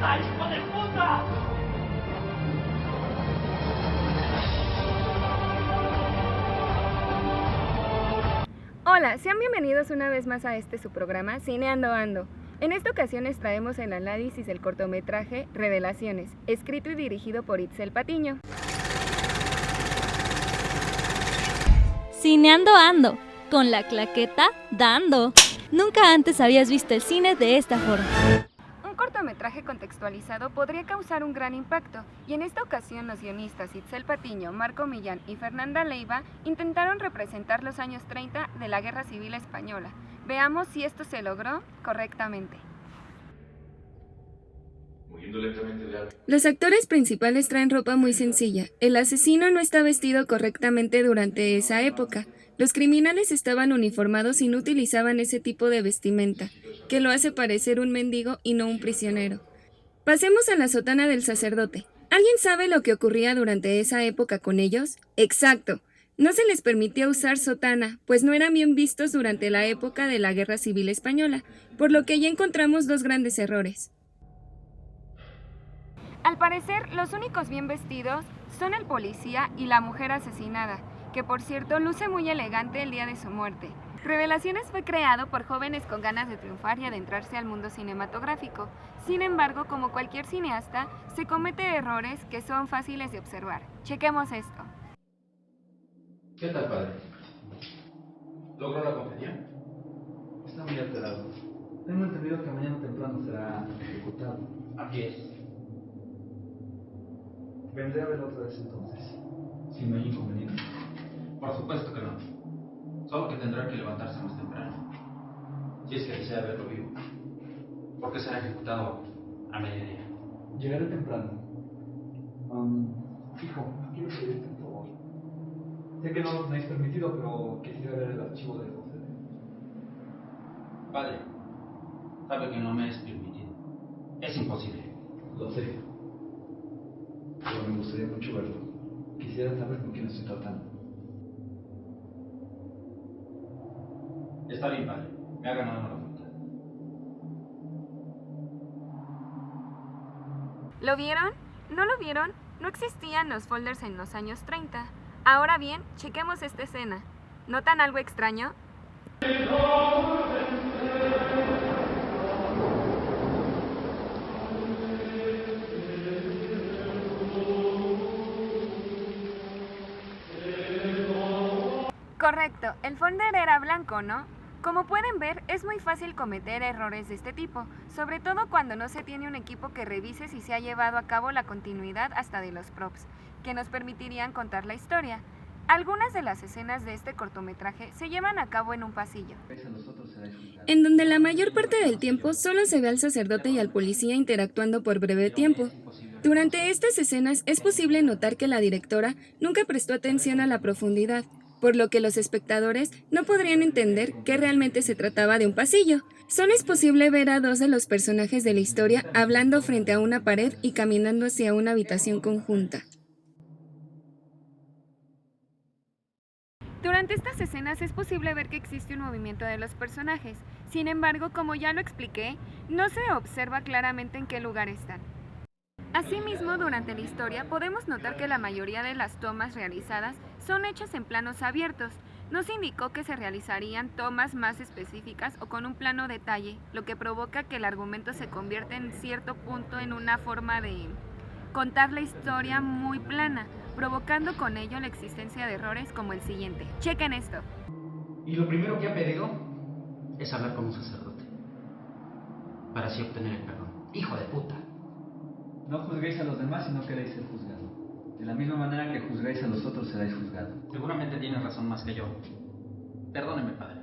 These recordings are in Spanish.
puta, hijo de puta! Hola, sean bienvenidos una vez más a su programa Cineando Ando. En esta ocasión les traemos el análisis del cortometraje Revelaciones, escrito y dirigido por Itzel Patiño. Cineando Ando, con la claqueta dando. Nunca antes habías visto el cine de esta forma. Un cortometraje contextualizado podría causar un gran impacto, y en esta ocasión los guionistas Itzel Patiño, Marco Millán y Fernanda Leiva intentaron representar los años 30 de la Guerra Civil Española. Veamos si esto se logró correctamente. Los actores principales traen ropa muy sencilla. El asesino no está vestido correctamente durante esa época. Los criminales estaban uniformados y no utilizaban ese tipo de vestimenta, que lo hace parecer un mendigo y no un prisionero. Pasemos a la sotana del sacerdote. ¿Alguien sabe lo que ocurría durante esa época con ellos? Exacto. No se les permitía usar sotana, pues no eran bien vistos durante la época de la Guerra Civil Española, por lo que ya encontramos dos grandes errores. Al parecer, los únicos bien vestidos son el policía y la mujer asesinada, que por cierto luce muy elegante el día de su muerte. Revelaciones fue creado por jóvenes con ganas de triunfar y adentrarse al mundo cinematográfico. Sin embargo, como cualquier cineasta, se comete errores que son fáciles de observar. Chequemos esto. ¿Qué tal, padre? ¿Logró la confesión? Está muy alterado. Tengo entendido que mañana temprano será ejecutado. Así es. Vendré a verlo otra vez entonces, si no hay inconveniente. Por supuesto que no. Solo que tendrá que levantarse más temprano. Si es que desea verlo vivo. Porque será ejecutado a mediodía. Llegaré temprano. Hijo, quiero pedirte un favor. Sé que no lo tenéis permitido, pero quisiera ver el archivo de José. Padre, sabe que no me es permitido. Es imposible. Lo sé. Pero me gustaría mucho verlo. Quisiera saber con quién estoy tratando. Está bien, padre. Me ha ganado la voluntad. ¿Lo vieron? ¿No lo vieron? No existían los folders en los años 30. Ahora bien, chequemos esta escena. ¿Notan algo extraño? Correcto, el folder era blanco, ¿no? Como pueden ver, es muy fácil cometer errores de este tipo, sobre todo cuando no se tiene un equipo que revise si se ha llevado a cabo la continuidad hasta de los props, que nos permitirían contar la historia. Algunas de las escenas de este cortometraje se llevan a cabo en un pasillo, en donde la mayor parte del tiempo solo se ve al sacerdote y al policía interactuando por breve tiempo. Durante estas escenas es posible notar que la directora nunca prestó atención a la profundidad, por lo que los espectadores no podrían entender que realmente se trataba de un pasillo. Solo es posible ver a dos de los personajes de la historia hablando frente a una pared y caminando hacia una habitación conjunta. Durante estas escenas es posible ver que existe un movimiento de los personajes. Sin embargo, como ya lo expliqué, no se observa claramente en qué lugar están. Asimismo, durante la historia podemos notar que la mayoría de las tomas realizadas son hechas en planos abiertos. No se indicó que se realizarían tomas más específicas o con un plano detalle, lo que provoca que el argumento se convierta en cierto punto en una forma de contar la historia muy plana, provocando con ello la existencia de errores como el siguiente. Chequen esto. Y lo primero que ha pedido es hablar con un sacerdote. Para así obtener el perdón. Hijo de puta. No juzguéis a los demás si no queréis ser juzgados. De la misma manera que juzgáis a los otros, seréis juzgados. Seguramente tienes razón más que yo. Perdóneme, padre.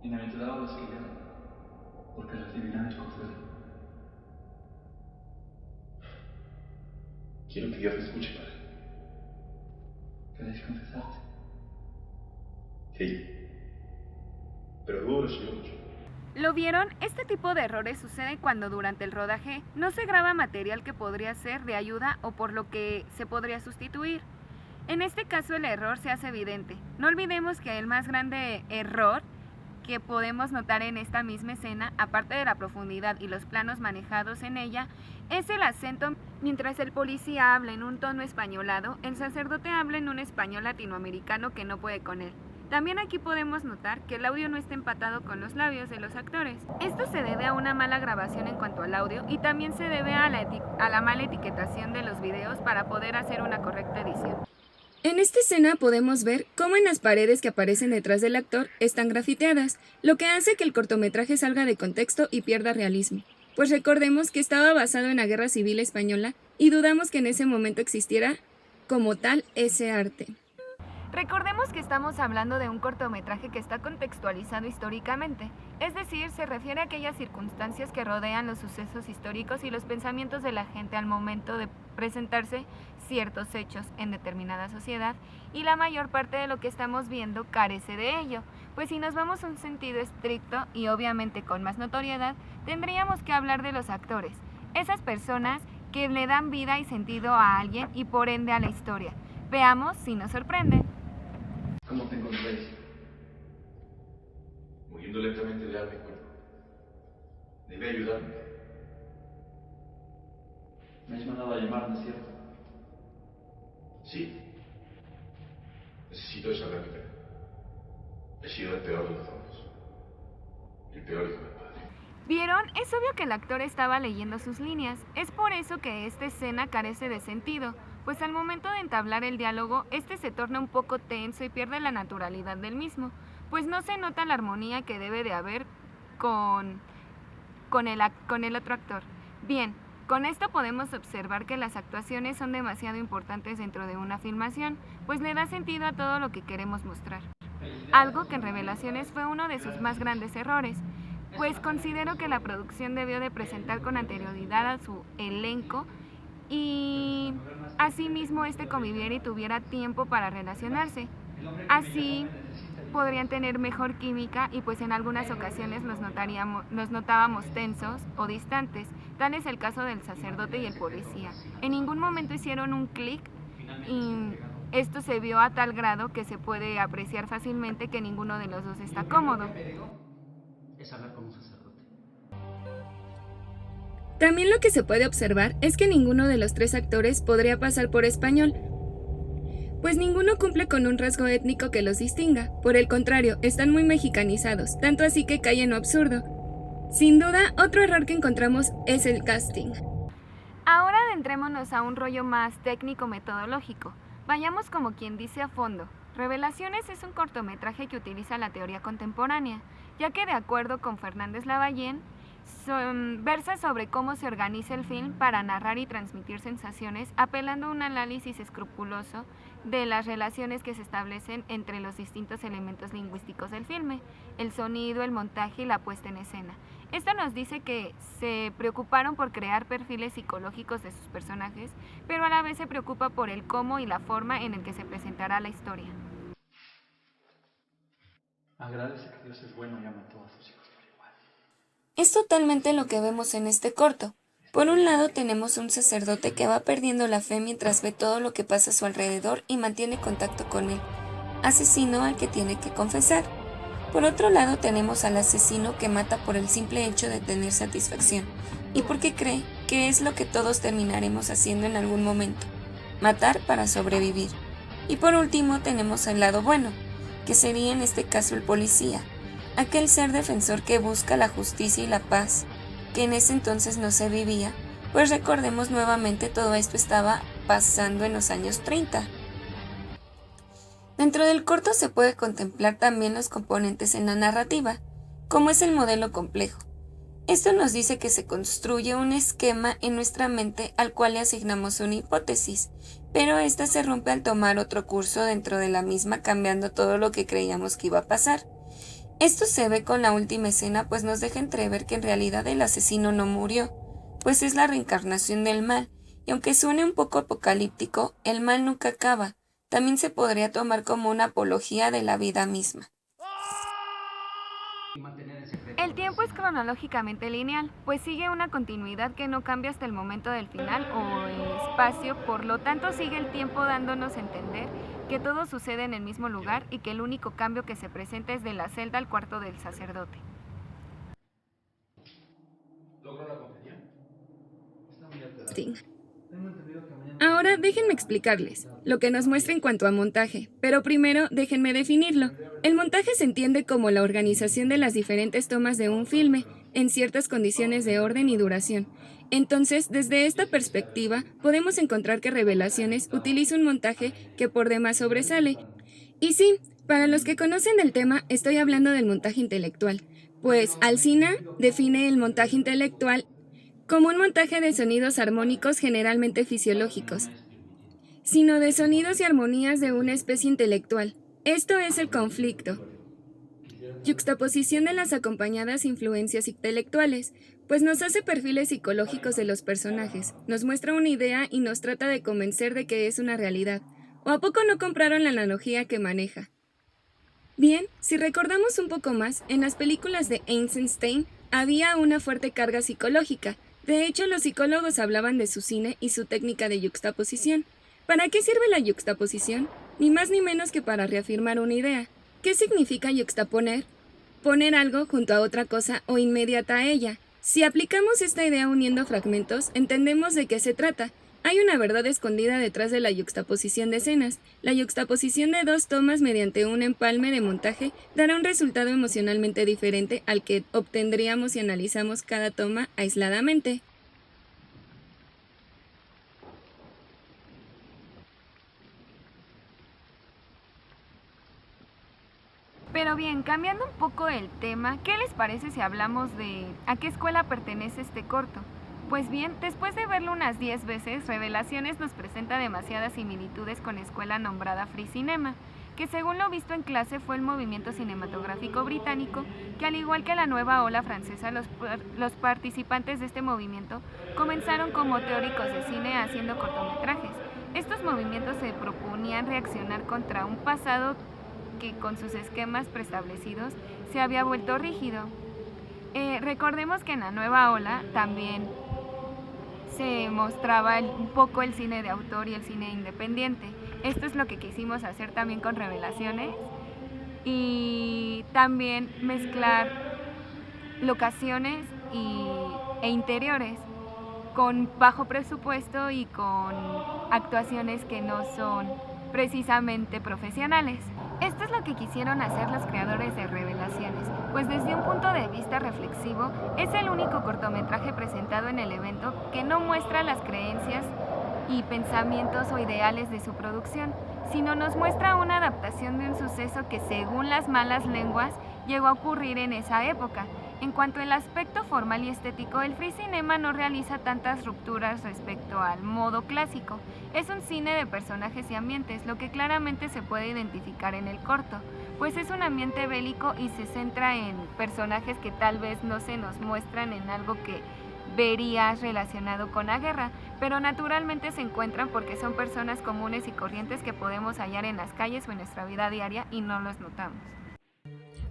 Bienaventurados los que lloran, porque recibirán el consuelo. Quiero que Dios me escuche, padre. ¿Queréis confesarte? Sí. Pero duro, señor mucho. ¿Lo vieron? Este tipo de errores sucede cuando durante el rodaje no se graba material que podría ser de ayuda o por lo que se podría sustituir. En este caso el error se hace evidente. No olvidemos que el más grande error que podemos notar en esta misma escena, aparte de la profundidad y los planos manejados en ella, es el acento. Mientras el policía habla en un tono españolado, el sacerdote habla en un español latinoamericano que no puede con él. También aquí podemos notar que el audio no está empatado con los labios de los actores. Esto se debe a una mala grabación en cuanto al audio y también se debe a la mala etiquetación de los videos para poder hacer una correcta edición. En esta escena podemos ver cómo en las paredes que aparecen detrás del actor están grafiteadas, lo que hace que el cortometraje salga de contexto y pierda realismo. Pues recordemos que estaba basado en la Guerra Civil Española y dudamos que en ese momento existiera como tal ese arte. Recordemos que estamos hablando de un cortometraje que está contextualizado históricamente, es decir, se refiere a aquellas circunstancias que rodean los sucesos históricos y los pensamientos de la gente al momento de presentarse ciertos hechos en determinada sociedad, y la mayor parte de lo que estamos viendo carece de ello, pues si nos vamos a un sentido estricto y obviamente con más notoriedad, tendríamos que hablar de los actores, esas personas que le dan vida y sentido a alguien y por ende a la historia. Veamos si nos sorprenden. ¿Cómo te encontráis? Muriendo lentamente de alma y cuerpo. Debe ayudarme. Me has mandado a llamar, ¿no es cierto? Sí. Necesito desahogarme. He sido el peor de los hombres. El peor hijo de padre. ¿Vieron? Es obvio que el actor estaba leyendo sus líneas. Es por eso que esta escena carece de sentido, pues al momento de entablar el diálogo, este se torna un poco tenso y pierde la naturalidad del mismo, pues no se nota la armonía que debe de haber con el otro actor. Bien, con esto podemos observar que las actuaciones son demasiado importantes dentro de una filmación, pues le da sentido a todo lo que queremos mostrar. Algo que en Revelaciones fue uno de sus más grandes errores, pues considero que la producción debió de presentar con anterioridad a su elenco y asimismo este conviviera y tuviera tiempo para relacionarse. Así podrían tener mejor química y pues en algunas ocasiones nos notábamos tensos o distantes. Tal es el caso del sacerdote y el policía. En ningún momento hicieron un clic y esto se vio a tal grado que se puede apreciar fácilmente que ninguno de los dos está cómodo. Es hablar con un sacerdote. También lo que se puede observar es que ninguno de los tres actores podría pasar por español, pues ninguno cumple con un rasgo étnico que los distinga. Por el contrario, están muy mexicanizados, tanto así que cae en lo absurdo. Sin duda, otro error que encontramos es el casting. Ahora adentrémonos a un rollo más técnico-metodológico. Vayamos como quien dice a fondo. Revelaciones es un cortometraje que utiliza la teoría contemporánea, ya que de acuerdo con Fernández Lavallén, versa sobre cómo se organiza el film para narrar y transmitir sensaciones, apelando a un análisis escrupuloso de las relaciones que se establecen entre los distintos elementos lingüísticos del filme, el sonido, el montaje y la puesta en escena. Esto nos dice que se preocuparon por crear perfiles psicológicos de sus personajes, pero a la vez se preocupa por el cómo y la forma en el que se presentará la historia. Agradece que Dios es bueno y ama a todos sus hijos por igual. Es totalmente lo que vemos en este corto. Por un lado tenemos un sacerdote que va perdiendo la fe mientras ve todo lo que pasa a su alrededor y mantiene contacto con él, asesino al que tiene que confesar. Por otro lado tenemos al asesino que mata por el simple hecho de tener satisfacción y porque cree que es lo que todos terminaremos haciendo en algún momento, matar para sobrevivir. Y por último tenemos al lado bueno, que sería en este caso el policía, aquel ser defensor que busca la justicia y la paz, que en ese entonces no se vivía, pues recordemos nuevamente todo esto estaba pasando en los años 30. Dentro del corto se puede contemplar también los componentes en la narrativa, como es el modelo complejo. Esto nos dice que se construye un esquema en nuestra mente al cual le asignamos una hipótesis, pero esta se rompe al tomar otro curso dentro de la misma, cambiando todo lo que creíamos que iba a pasar. Esto se ve con la última escena, pues nos deja entrever que en realidad el asesino no murió, pues es la reencarnación del mal, y aunque suene un poco apocalíptico, el mal nunca acaba. También se podría tomar como una apología de la vida misma. El tiempo es cronológicamente lineal, pues sigue una continuidad que no cambia hasta el momento del final o el espacio, por lo tanto sigue el tiempo dándonos a entender que todo sucede en el mismo lugar y que el único cambio que se presenta es de la celda al cuarto del sacerdote. ¿Logró la compañía? Sí. Ahora déjenme explicarles lo que nos muestra en cuanto a montaje, pero primero déjenme definirlo. El montaje se entiende como la organización de las diferentes tomas de un filme en ciertas condiciones de orden y duración. Entonces, desde esta perspectiva, podemos encontrar que Revelaciones utiliza un montaje que por demás sobresale. Y sí, para los que conocen del tema, estoy hablando del montaje intelectual, pues Alsina define el montaje intelectual como un montaje de sonidos armónicos generalmente fisiológicos, sino de sonidos y armonías de una especie intelectual. Esto es el conflicto. Yuxtaposición de las acompañadas influencias intelectuales, pues nos hace perfiles psicológicos de los personajes, nos muestra una idea y nos trata de convencer de que es una realidad. ¿O a poco no compraron la analogía que maneja? Bien, si recordamos un poco más, en las películas de Eisenstein había una fuerte carga psicológica. De hecho, los psicólogos hablaban de su cine y su técnica de yuxtaposición. ¿Para qué sirve la yuxtaposición? Ni más ni menos que para reafirmar una idea. ¿Qué significa yuxtaponer? Poner algo junto a otra cosa o inmediata a ella. Si aplicamos esta idea uniendo fragmentos, entendemos de qué se trata. Hay una verdad escondida detrás de la yuxtaposición de escenas. La yuxtaposición de dos tomas mediante un empalme de montaje dará un resultado emocionalmente diferente al que obtendríamos si analizamos cada toma aisladamente. Pero bien, cambiando un poco el tema, ¿qué les parece si hablamos de a qué escuela pertenece este corto? Pues bien, después de verlo unas 10 veces, Revelaciones nos presenta demasiadas similitudes con la escuela nombrada Free Cinema, que según lo visto en clase fue el movimiento cinematográfico británico, que al igual que la nueva ola francesa, los participantes de este movimiento comenzaron como teóricos de cine haciendo cortometrajes. Estos movimientos se proponían reaccionar contra un pasado que con sus esquemas preestablecidos se había vuelto rígido. Recordemos que en la nueva ola también se mostraba un poco el cine de autor y el cine independiente. Esto es lo que quisimos hacer también con Revelaciones y también mezclar locaciones e interiores con bajo presupuesto y con actuaciones que no son precisamente profesionales. Esto es lo que quisieron hacer los creadores de Revelaciones, pues desde un punto de vista reflexivo es el único cortometraje presentado en el evento que no muestra las creencias y pensamientos o ideales de su producción, sino nos muestra una adaptación de un suceso que según las malas lenguas llegó a ocurrir en esa época. En cuanto al aspecto formal y estético, el Free Cinema no realiza tantas rupturas respecto al modo clásico. Es un cine de personajes y ambientes, lo que claramente se puede identificar en el corto, pues es un ambiente bélico y se centra en personajes que tal vez no se nos muestran en algo que verías relacionado con la guerra, pero naturalmente se encuentran porque son personas comunes y corrientes que podemos hallar en las calles o en nuestra vida diaria y no los notamos.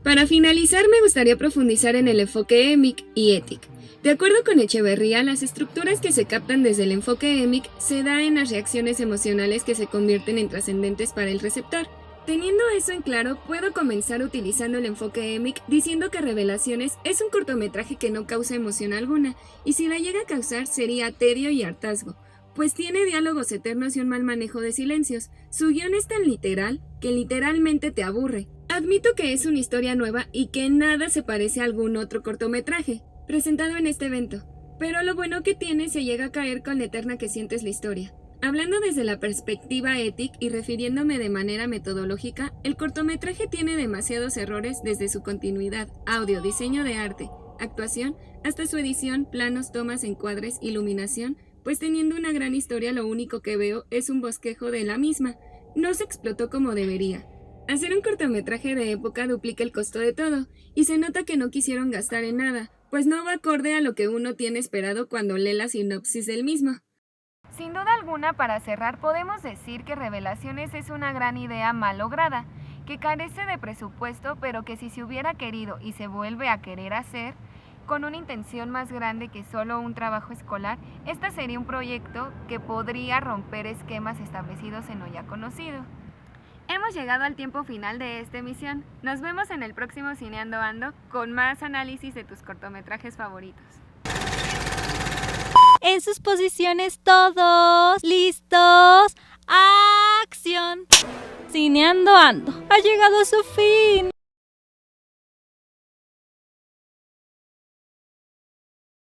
Para finalizar, me gustaría profundizar en el enfoque EMIC y ETIC. De acuerdo con Echeverría, las estructuras que se captan desde el enfoque EMIC se dan en las reacciones emocionales que se convierten en trascendentes para el receptor. Teniendo eso en claro, puedo comenzar utilizando el enfoque EMIC diciendo que Revelaciones es un cortometraje que no causa emoción alguna, y si la llega a causar sería tedio y hartazgo, pues tiene diálogos eternos y un mal manejo de silencios. Su guión es tan literal que literalmente te aburre. Admito que es una historia nueva y que nada se parece a algún otro cortometraje presentado en este evento, pero lo bueno que tiene se llega a caer con la eterna que sientes la historia. Hablando desde la perspectiva ética y refiriéndome de manera metodológica, el cortometraje tiene demasiados errores desde su continuidad, audio, diseño de arte, actuación, hasta su edición, planos, tomas, encuadres, iluminación, pues teniendo una gran historia lo único que veo es un bosquejo de la misma. No se explotó como debería. Hacer un cortometraje de época duplica el costo de todo, y se nota que no quisieron gastar en nada, pues no va acorde a lo que uno tiene esperado cuando lee la sinopsis del mismo. Sin duda alguna, para cerrar, podemos decir que Revelaciones es una gran idea mal lograda, que carece de presupuesto, pero que si se hubiera querido y se vuelve a querer hacer, con una intención más grande que solo un trabajo escolar, este sería un proyecto que podría romper esquemas establecidos en lo ya conocido. Hemos llegado al tiempo final de esta emisión. Nos vemos en el próximo Cineando Ando con más análisis de tus cortometrajes favoritos. En sus posiciones todos, listos, acción. Cineando Ando ha llegado a su fin.